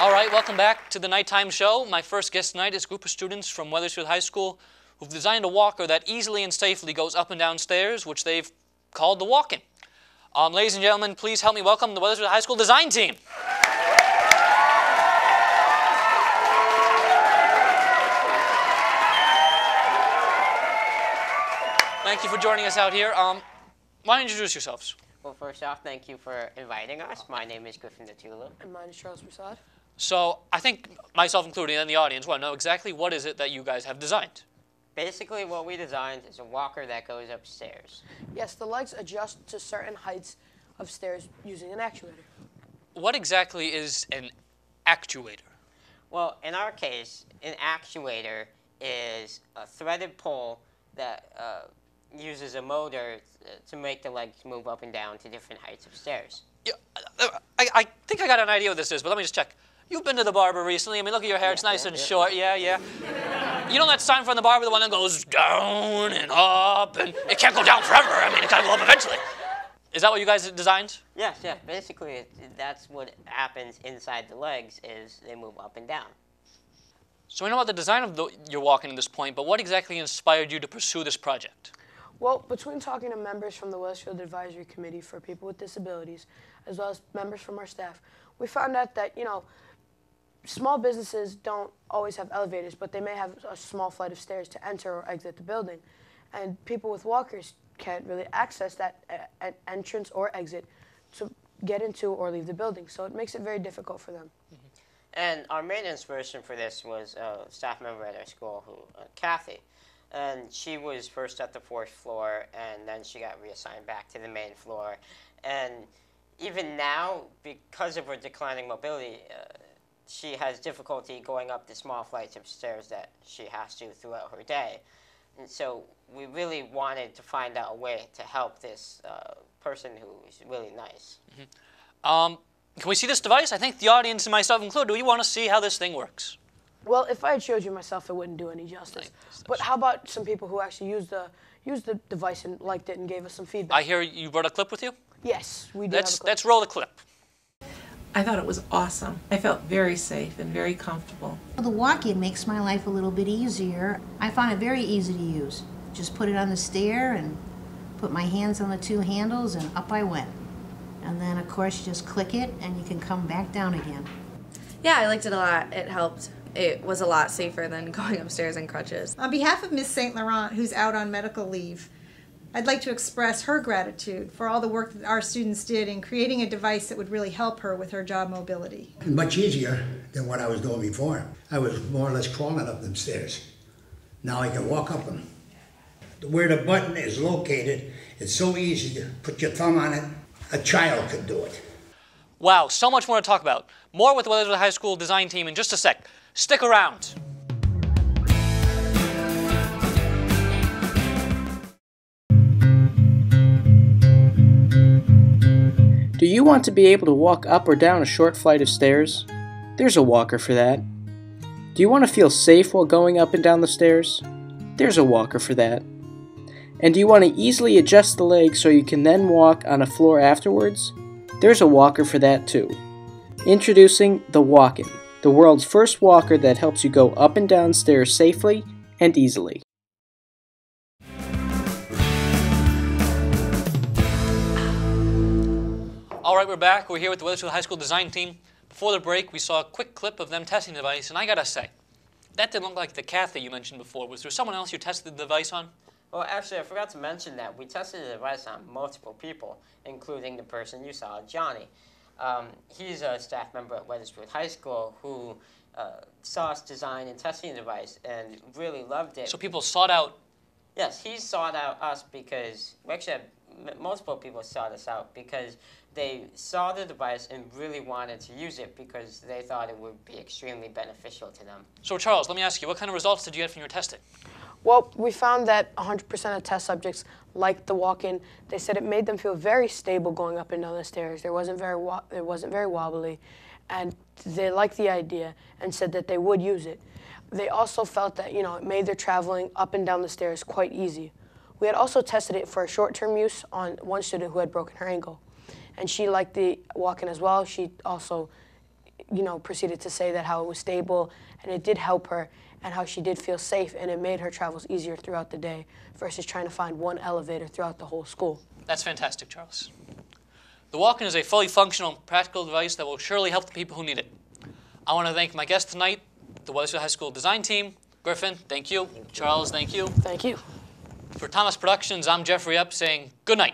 All right, welcome back to the nighttime show. My first guest tonight is a group of students from Wethersfield High School who've designed a walker that easily and safely goes up and down stairs, which they've called the Walken. Ladies and gentlemen, please help me welcome the Wethersfield High School design team. Thank you for joining us out here. Why don't you introduce yourselves? Well, first off, thank you for inviting us. My name is Griffin Natula. And mine is Charles Prasad. So I think myself included and the audience want to know exactly what is it that you guys have designed. Basically, what we designed is a walker that goes upstairs. Yes, the legs adjust to certain heights of stairs using an actuator. What exactly is an actuator? Well, in our case, an actuator is a threaded pole that uses a motor to make the legs move up and down to different heights of stairs. Yeah, I think I got an idea what this is, but let me just check. You've been to the barber recently. I mean, look at your hair. It's nice and short. Yeah. You know that sign from the barber, the one that goes down and up, and it can't go down forever. I mean, it got to go up eventually. Is that what you guys designed? Yes, yeah. Basically, that's what happens inside the legs is they move up and down. So we know about the design of your walking at this point, but what exactly inspired you to pursue this project? Well, between talking to members from the Wethersfield Advisory Committee for people with disabilities, as well as members from our staff, we found out that, small businesses don't always have elevators, but they may have a small flight of stairs to enter or exit the building. And people with walkers can't really access that entrance or exit to get into or leave the building. So it makes it very difficult for them. Mm-hmm. And our main inspiration for this was a staff member at our school, Kathy. And she was first at the 4th floor, and then she got reassigned back to the main floor. And even now, because of her declining mobility, she has difficulty going up the small flights of stairs that she has to throughout her day. And so we really wanted to find out a way to help this person who is really nice. Mm-hmm. Can we see this device? I think the audience and myself included, do you want to see how this thing works? Well, if I had showed you myself, it wouldn't do any justice. But how about some people who actually used the device and liked it and gave us some feedback? I hear you brought a clip with you? Yes, we do have a clip. Let's roll the clip. I thought it was awesome. I felt very safe and very comfortable. The walk-in makes my life a little bit easier. I found it very easy to use. Just put it on the stair and put my hands on the 2 handles and up I went. And then of course you just click it and you can come back down again. Yeah, I liked it a lot. It helped. It was a lot safer than going upstairs in crutches. On behalf of Ms. St. Laurent, who's out on medical leave, I'd like to express her gratitude for all the work that our students did in creating a device that would really help her with her job mobility. Much easier than what I was doing before. I was more or less crawling up them stairs. Now I can walk up them. Where the button is located, it's so easy to put your thumb on it. A child could do it. Wow, so much more to talk about. More with the Wethersfield High School design team in just a sec. Stick around. Do you want to be able to walk up or down a short flight of stairs? There's a walker for that. Do you want to feel safe while going up and down the stairs? There's a walker for that. And do you want to easily adjust the legs so you can then walk on a floor afterwards? There's a walker for that too. Introducing the Walken, the world's first walker that helps you go up and down stairs safely and easily. All right, we're back. We're here with the Wethersfield High School design team. Before the break, we saw a quick clip of them testing the device, and I gotta say, that didn't look like the Kathy you mentioned before. Was there someone else you tested the device on? Well, actually, I forgot to mention that we tested the device on multiple people, including the person you saw, Johnny. He's a staff member at Wethersfield High School who saw us design and testing the device and really loved it. So people sought out... Yes, he sought out us because, we actually had multiple people sought us out because they saw the device and really wanted to use it because they thought it would be extremely beneficial to them. So Charles, let me ask you, what kind of results did you get from your testing? Well, we found that 100% of test subjects liked the walk-in. They said it made them feel very stable going up and down the stairs. It wasn't very wobbly, and they liked the idea and said that they would use it. They also felt that, it made their traveling up and down the stairs quite easy. We had also tested it for short-term use on one student who had broken her ankle, and she liked the walk-in as well. She also proceeded to say that how it was stable and it did help her and how she did feel safe and it made her travels easier throughout the day versus trying to find one elevator throughout the whole school. That's fantastic, Charles. The Walken is a fully functional and practical device that will surely help the people who need it. I want to thank my guests tonight, the Wethersfield High School design team. Griffin, thank you. Charles, thank you. Thank you. For Thomas Productions, I'm Jeffrey Epp saying good night.